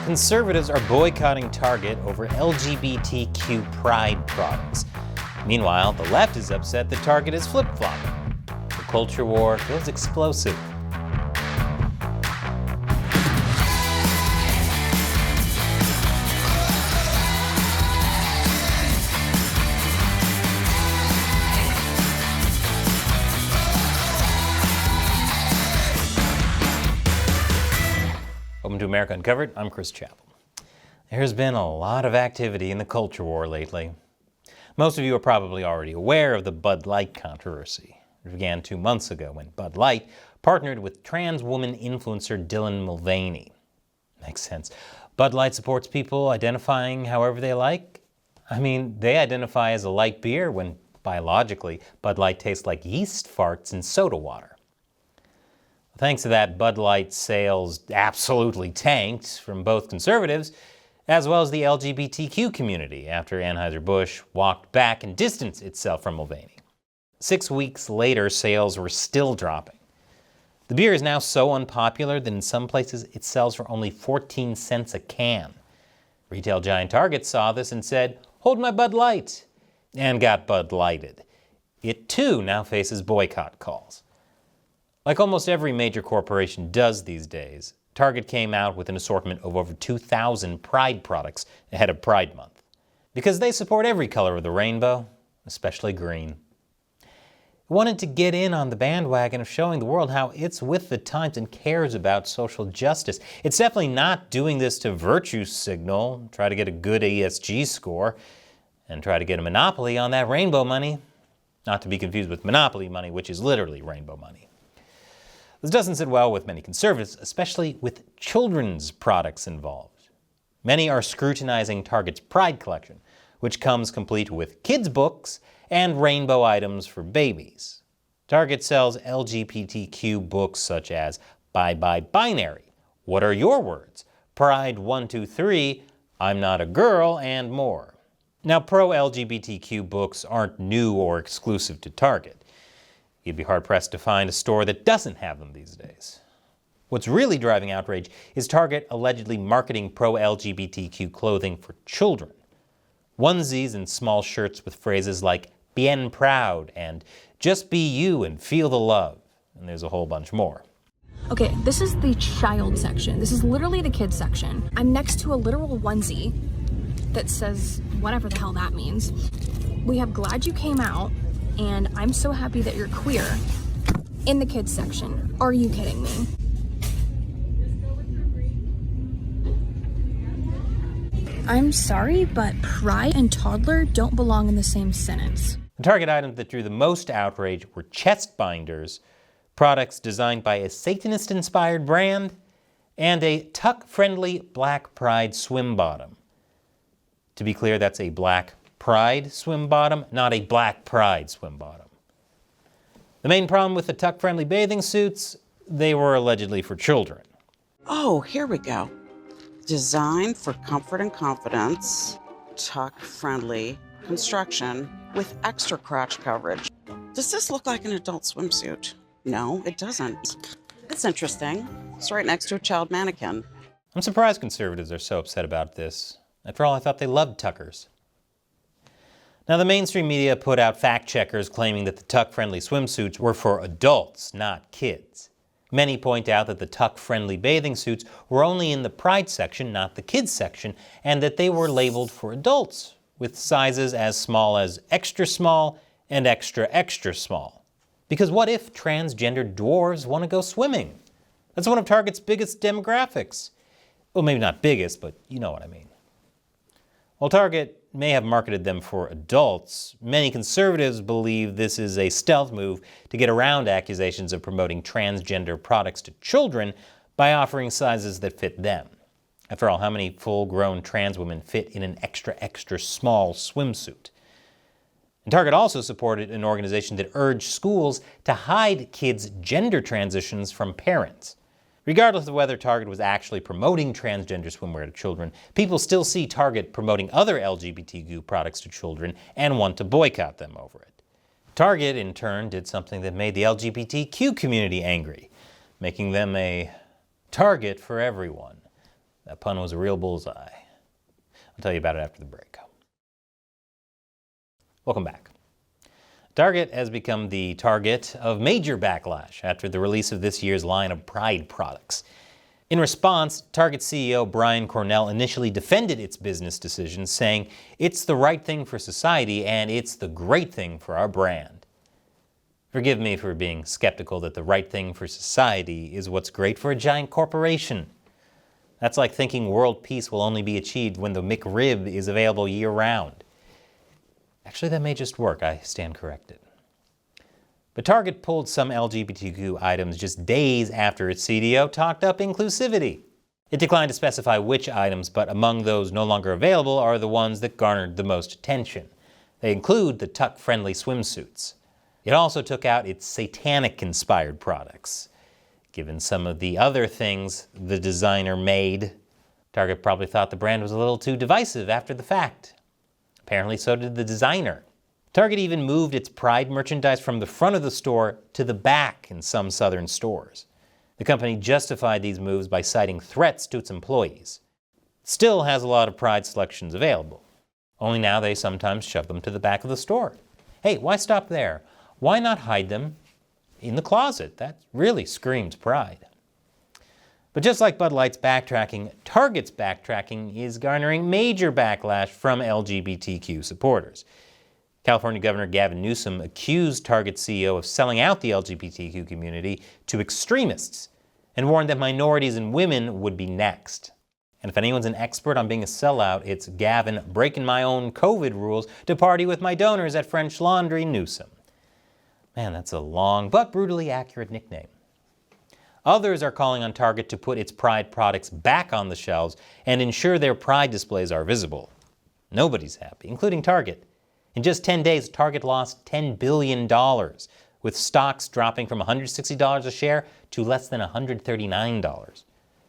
Conservatives are boycotting Target over LGBTQ pride products. Meanwhile, the left is upset that Target is flip-flopping. The culture war feels explosive. Welcome to America Uncovered. I'm Chris Chappell. There's been a lot of activity in the culture war lately. Most of you are probably already aware of the Bud Light controversy. It began 2 months ago when Bud Light partnered with trans woman influencer Dylan Mulvaney. Makes sense. Bud Light supports people identifying however they like. I mean, they identify as a light beer when, biologically, Bud Light tastes like yeast farts in soda water. Thanks to that, Bud Light sales absolutely tanked from both conservatives as well as the LGBTQ community after Anheuser-Busch walked back and distanced itself from Mulvaney. 6 weeks later, sales were still dropping. The beer is now so unpopular that in some places it sells for only 14 cents a can. Retail giant Target saw this and said, "Hold my Bud Light," and got Bud Lighted. It too now faces boycott calls. Like almost every major corporation does these days, Target came out with an assortment of over 2,000 Pride products ahead of Pride Month. Because they support every color of the rainbow, especially green. It wanted to get in on the bandwagon of showing the world how it's with the times and cares about social justice. It's definitely not doing this to virtue signal, try to get a good ESG score, and try to get a monopoly on that rainbow money. Not to be confused with monopoly money, which is literally rainbow money. This doesn't sit well with many conservatives, especially with children's products involved. Many are scrutinizing Target's Pride collection, which comes complete with kids' books and rainbow items for babies. Target sells LGBTQ books such as Bye Bye Binary, What Are Your Words, Pride 123, I'm Not a Girl, and more. Now, pro-LGBTQ books aren't new or exclusive to Target. You'd be hard-pressed to find a store that doesn't have them these days. What's really driving outrage is Target allegedly marketing pro-LGBTQ clothing for children. Onesies and small shirts with phrases like "bien proud" and "just be you and feel the love." And there's a whole bunch more. Okay, this is the child section. This is literally the kids section. I'm next to a literal onesie that says whatever the hell that means. We have "Glad You Came Out" and "I'm so happy that you're queer" in the kids section. Are you kidding me? I'm sorry, but pride and toddler don't belong in the same sentence. The Target items that drew the most outrage were chest binders, products designed by a Satanist-inspired brand, and a tuck-friendly black pride swim bottom. To be clear, that's a black Pride swim bottom, not a black Pride swim bottom. The main problem with the tuck-friendly bathing suits, they were allegedly for children. Oh, here we go. Designed for comfort and confidence, tuck-friendly construction with extra crotch coverage. Does this look like an adult swimsuit? No, it doesn't. It's interesting. It's right next to a child mannequin. I'm surprised conservatives are so upset about this. After all, I thought they loved tuckers. Now, the mainstream media put out fact checkers claiming that the tuck-friendly swimsuits were for adults, not kids. Many point out that the tuck-friendly bathing suits were only in the Pride section, not the kids section, and that they were labeled for adults, with sizes as small as extra small and extra extra small. Because what if transgender dwarves want to go swimming? That's one of Target's biggest demographics. Well, maybe not biggest, but you know what I mean. While Target may have marketed them for adults, many conservatives believe this is a stealth move to get around accusations of promoting transgender products to children by offering sizes that fit them. After all, how many full-grown trans women fit in an extra extra small swimsuit? And Target also supported an organization that urged schools to hide kids' gender transitions from parents. Regardless of whether Target was actually promoting transgender swimwear to children, people still see Target promoting other LGBTQ products to children and want to boycott them over it. Target, in turn, did something that made the LGBTQ community angry, making them a target for everyone. That pun was a real bullseye. I'll tell you about it after the break. Welcome back. Target has become the target of major backlash after the release of this year's line of Pride products. In response, Target CEO Brian Cornell initially defended its business decisions, saying it's the right thing for society and it's the great thing for our brand. Forgive me for being skeptical that the right thing for society is what's great for a giant corporation. That's like thinking world peace will only be achieved when the McRib is available year-round. Actually, that may just work. I stand corrected. But Target pulled some LGBTQ items just days after its CDO talked up inclusivity. It declined to specify which items, but among those no longer available are the ones that garnered the most attention. They include the tuck-friendly swimsuits. It also took out its satanic-inspired products. Given some of the other things the designer made, Target probably thought the brand was a little too divisive after the fact. Apparently so did the designer. Target even moved its Pride merchandise from the front of the store to the back in some southern stores. The company justified these moves by citing threats to its employees. It still has a lot of Pride selections available. Only now they sometimes shove them to the back of the store. Hey, why stop there? Why not hide them in the closet? That really screams Pride. But just like Bud Light's backtracking, Target's backtracking is garnering major backlash from LGBTQ supporters. California Governor Gavin Newsom accused Target CEO of selling out the LGBTQ community to extremists and warned that minorities and women would be next. And if anyone's an expert on being a sellout, it's Gavin breaking my own COVID rules to party with my donors at French Laundry Newsom. Man, that's a long but brutally accurate nickname. Others are calling on Target to put its Pride products back on the shelves and ensure their Pride displays are visible. Nobody's happy, including Target. In just 10 days, Target lost $10 billion, with stocks dropping from $160 a share to less than $139.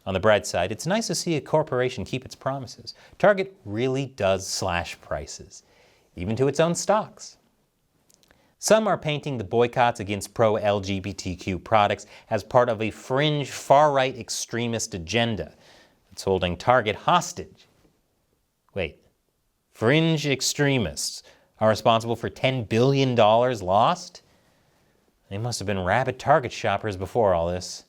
On the bright side, it's nice to see a corporation keep its promises. Target really does slash prices, even to its own stocks. Some are painting the boycotts against pro-LGBTQ products as part of a fringe far-right extremist agenda that's holding Target hostage. Wait, fringe extremists are responsible for $10 billion lost? They must have been rabid Target shoppers before all this.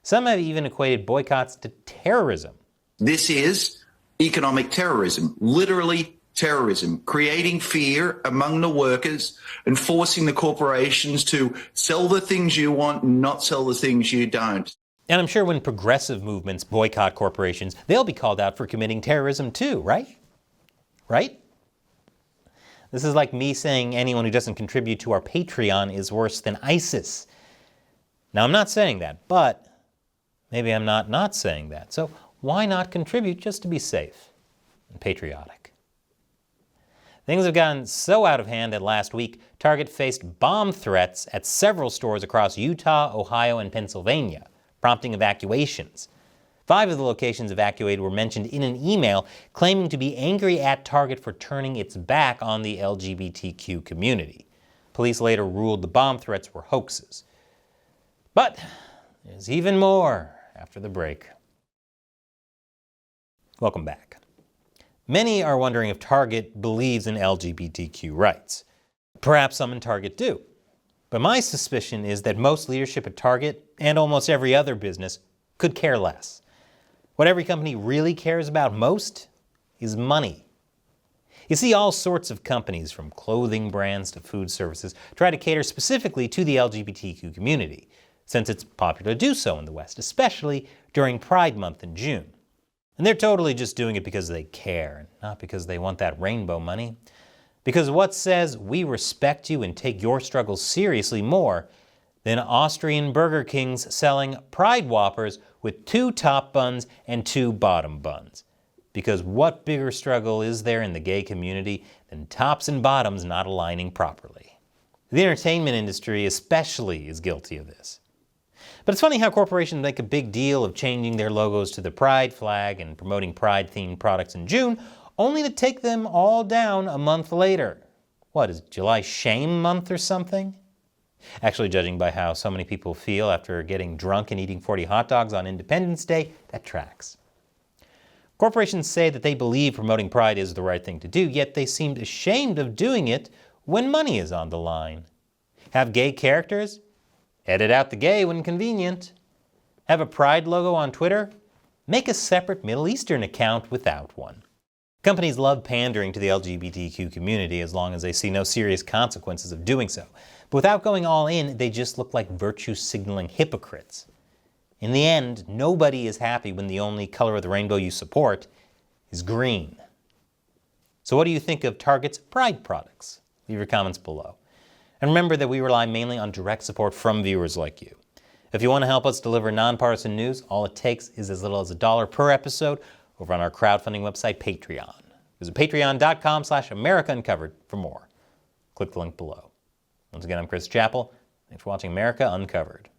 Some have even equated boycotts to terrorism. This is economic terrorism, literally terrorism, creating fear among the workers and forcing the corporations to sell the things you want and not sell the things you don't. And I'm sure when progressive movements boycott corporations, they'll be called out for committing terrorism too, right? Right? This is like me saying anyone who doesn't contribute to our Patreon is worse than ISIS. Now, I'm not saying that, but maybe I'm not saying that. So why not contribute just to be safe and patriotic? Things have gotten so out of hand that last week, Target faced bomb threats at several stores across Utah, Ohio, and Pennsylvania, prompting evacuations. 5 of the locations evacuated were mentioned in an email claiming to be angry at Target for turning its back on the LGBTQ community. Police later ruled the bomb threats were hoaxes. But there's even more after the break. Welcome back. Many are wondering if Target believes in LGBTQ rights. Perhaps some in Target do. But my suspicion is that most leadership at Target, and almost every other business, could care less. What every company really cares about most is money. You see, all sorts of companies, from clothing brands to food services, try to cater specifically to the LGBTQ community, since it's popular to do so in the West, especially during Pride Month in June. And they're totally just doing it because they care, not because they want that rainbow money. Because what says we respect you and take your struggles seriously more than Austrian Burger Kings selling Pride Whoppers with 2 top buns and 2 bottom buns? Because what bigger struggle is there in the gay community than tops and bottoms not aligning properly? The entertainment industry especially is guilty of this. But it's funny how corporations make a big deal of changing their logos to the Pride flag and promoting Pride-themed products in June, only to take them all down a month later. What, is July Shame Month or something? Actually, judging by how so many people feel after getting drunk and eating 40 hot dogs on Independence Day, that tracks. Corporations say that they believe promoting pride is the right thing to do, yet they seemed ashamed of doing it when money is on the line. Have gay characters? Edit out the gay when convenient. Have a pride logo on Twitter? Make a separate Middle Eastern account without one. Companies love pandering to the LGBTQ community as long as they see no serious consequences of doing so. But without going all in, they just look like virtue-signaling hypocrites. In the end, nobody is happy when the only color of the rainbow you support is green. So what do you think of Target's Pride products? Leave your comments below. And remember that we rely mainly on direct support from viewers like you. If you want to help us deliver nonpartisan news, all it takes is as little as $1 per episode over on our crowdfunding website, Patreon. Visit patreon.com/AmericaUncovered for more. Click the link below. Once again, I'm Chris Chappell. Thanks for watching America Uncovered.